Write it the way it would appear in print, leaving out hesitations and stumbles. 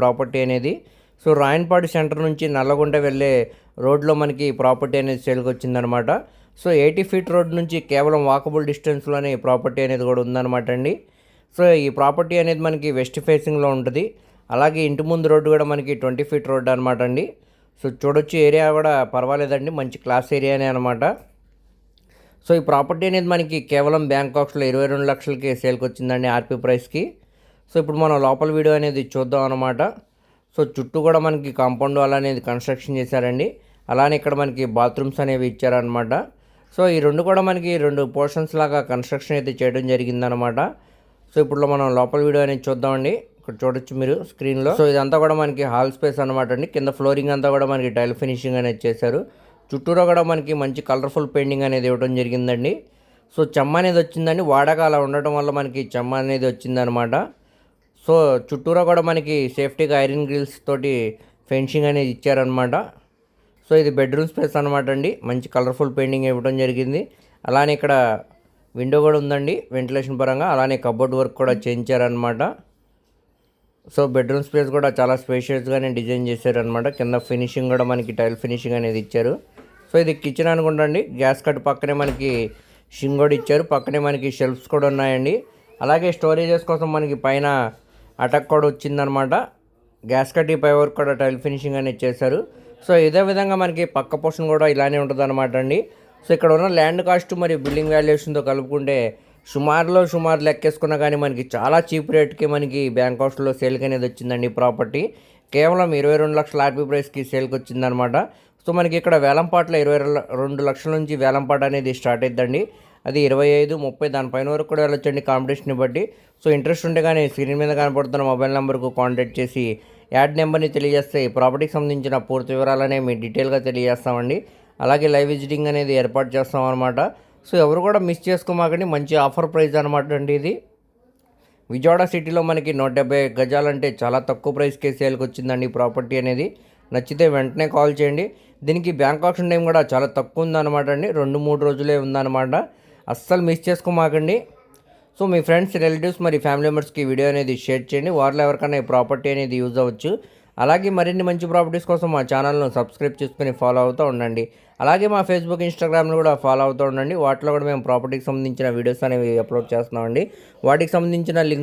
Property అనేది. So Rayanpadu centre నుంచి నల్లగొండ వెళ్ళే రోడ్లో మనకి ప్రాపర్టీ అనేది సేల్కి వచ్చిందనమాట. సో 80 ఫీట్ రోడ్ నుంచి కేవలం వాకబుల్ డిస్టెన్స్లోనే ఈ ప్రాపర్టీ అనేది కూడా ఉందన్నమాట అండి. సో ఈ ప్రాపర్టీ అనేది మనకి వెస్ట్ ఫేసింగ్లో ఉంటుంది. అలాగే ఇంటి ముందు రోడ్డు కూడా మనకి 20 ఫీట్ రోడ్ అనమాట అండి. సో చూడొచ్చు, ఏరియా కూడా పర్వాలేదండి, మంచి క్లాస్ ఏరియానే అనమాట. సో ఈ ప్రాపర్టీ అనేది మనకి కేవలం బ్యాంకాక్స్లో 22 లక్షలకి సేల్కి వచ్చిందండి ఆర్పీ ప్రైస్కి. సో ఇప్పుడు మనం లోపల వీడియో అనేది చూద్దాం అనమాట. సో చుట్టూ కూడా మనకి కాంపౌండ్ వాల్ అనేది కన్స్ట్రక్షన్ చేశారండి. అలానే ఇక్కడ మనకి బాత్రూమ్స్ అనేవి ఇచ్చారనమాట. సో ఈ రెండు కూడా మనకి 2 పోర్షన్స్ లాగా కన్స్ట్రక్షన్ అయితే చేయడం జరిగిందనమాట. సో ఇప్పుడు మనం లోపల వీడియో అనేది చూద్దామండి. ఇక్కడ చూడొచ్చు మీరు స్క్రీన్లో. సో ఇదంతా కూడా మనకి హాల్ స్పేస్ అనమాట అండి. కింద ఫ్లోరింగ్ అంతా కూడా మనకి టైల్ ఫినిషింగ్ అనేది చేశారు. చుట్టూరా కూడా మనకి మంచి కలర్ఫుల్ పెయింటింగ్ అనేది ఇవ్వడం జరిగిందండి. సో చెమ్మ అనేది వచ్చిందండి, వాడక అలా ఉండటం వల్ల మనకి చెమ్మ అనేది వచ్చిందనమాట. సో చుట్టూరా కూడా మనకి సేఫ్టీగా ఐరన్ గ్రిల్స్ తోటి ఫెన్సింగ్ అనేది ఇచ్చారనమాట. సో ఇది బెడ్రూమ్ స్పేస్ అనమాట అండి. మంచి కలర్ఫుల్ పెయింటింగ్ ఇవ్వడం జరిగింది. అలానే ఇక్కడ విండో కూడా ఉందండి వెంటిలేషన్ పరంగా. అలానే కబోర్డ్ వర్క్ కూడా చేయించారనమాట. సో బెడ్రూమ్ స్పేస్ కూడా చాలా స్పేషియస్గానే డిజైన్ చేశారనమాట. కింద ఫినిషింగ్ కూడా మనకి టైల్ ఫినిషింగ్ అనేది ఇచ్చారు. సో ఇది కిచెన్ అనుకుంటండి. గ్యాస్ కట్ పక్కనే మనకి షింగ్ కూడా ఇచ్చారు. పక్కనే మనకి షెల్ఫ్స్ కూడా ఉన్నాయండి. అలాగే స్టోరేజెస్ కోసం మనకి పైన అటక్ కూడా వచ్చిందనమాట. గ్యాస్ కట్ పై వరకు కూడా టైల్ ఫినిషింగ్ అనేది చేశారు. సో ఇదే విధంగా మనకి పక్క పోర్షన్ కూడా ఇలానే ఉంటుంది అనమాట అండి. సో ఇక్కడ ఉన్న ల్యాండ్ కాస్ట్ మరియు బిల్డింగ్ వాల్యుయేషన్తో కలుపుకుంటే సుమారు లెక్కేసుకున్నా కానీ మనకి చాలా చీప్ రేట్కి మనకి బ్యాంకాక్స్లో సేల్కి అనేది వచ్చిందండి ప్రాపర్టీ. కేవలం 22 లక్షల ఆర్పీ ప్రైస్కి సేల్కి వచ్చిందనమాట. సో మనకి ఇక్కడ వేలంపాట్లో 22 లక్షల నుంచి వేలంపాట అనేది స్టార్ట్ అవుతుందండి. అది 25, 30 దానిపైన వరకు కూడా వెళ్ళొచ్చండి కాంపిటీషన్ బట్టి. సో ఇంట్రెస్ట్ ఉంటే కానీ స్క్రీన్ మీద కనపడుతున్న మొబైల్ నెంబర్కు కాంటాక్ట్ చేసి యాడ్ నెంబర్ని తెలియజేస్తే ఈ ప్రాపర్టీకి సంబంధించిన పూర్తి వివరాలనే మీ డీటెయిల్గా తెలియజేస్తామండి. అలాగే లైవ్ విజిటింగ్ అనేది ఏర్పాటు చేస్తాం అనమాట. సో ఎవరు కూడా మిస్ చేసుకోమాకండి, మంచి ఆఫర్ ప్రైస్ అనమాట అండి ఇది. విజయవాడ సిటీలో మనకి 170 గజాలంటే చాలా తక్కువ ప్రైస్కే సేల్కి వచ్చిందండి ఈ ప్రాపర్టీ అనేది. నచ్చితే వెంటనే కాల్ చేయండి. దీనికి బ్యాంకాక్స్ టైం కూడా చాలా తక్కువ ఉందన్నమాట అండి. 2-3 రోజులే ఉందన్నమాట. అస్సలు మిస్ చేసుకోమాకండి. సో మీ ఫ్రెండ్స్, రిలేటివ్స్ మరి ఫ్యామిలీ మెంబర్స్కి వీడియో అనేది షేర్ చేయండి. వారిలో ఎవరికైనా ఈ ప్రాపర్టీ అనేది యూజ్ అవ్వచ్చు. అలాగే మరిన్ని మంచి ప్రాపర్టీస్ కోసం మా ఛానల్ను సబ్స్క్రైబ్ చేసుకుని ఫాలో అవుతూ ఉండండి. అలాగే మా ఫేస్బుక్, ఇన్స్టాగ్రామ్లో కూడా ఫాలో అవుతూ ఉండండి. వాటిలో కూడా మేము ప్రాపర్టీకి సంబంధించిన వీడియోస్ అనేవి అప్లోడ్ చేస్తున్నామండి. వాటికి సంబంధించిన లింక్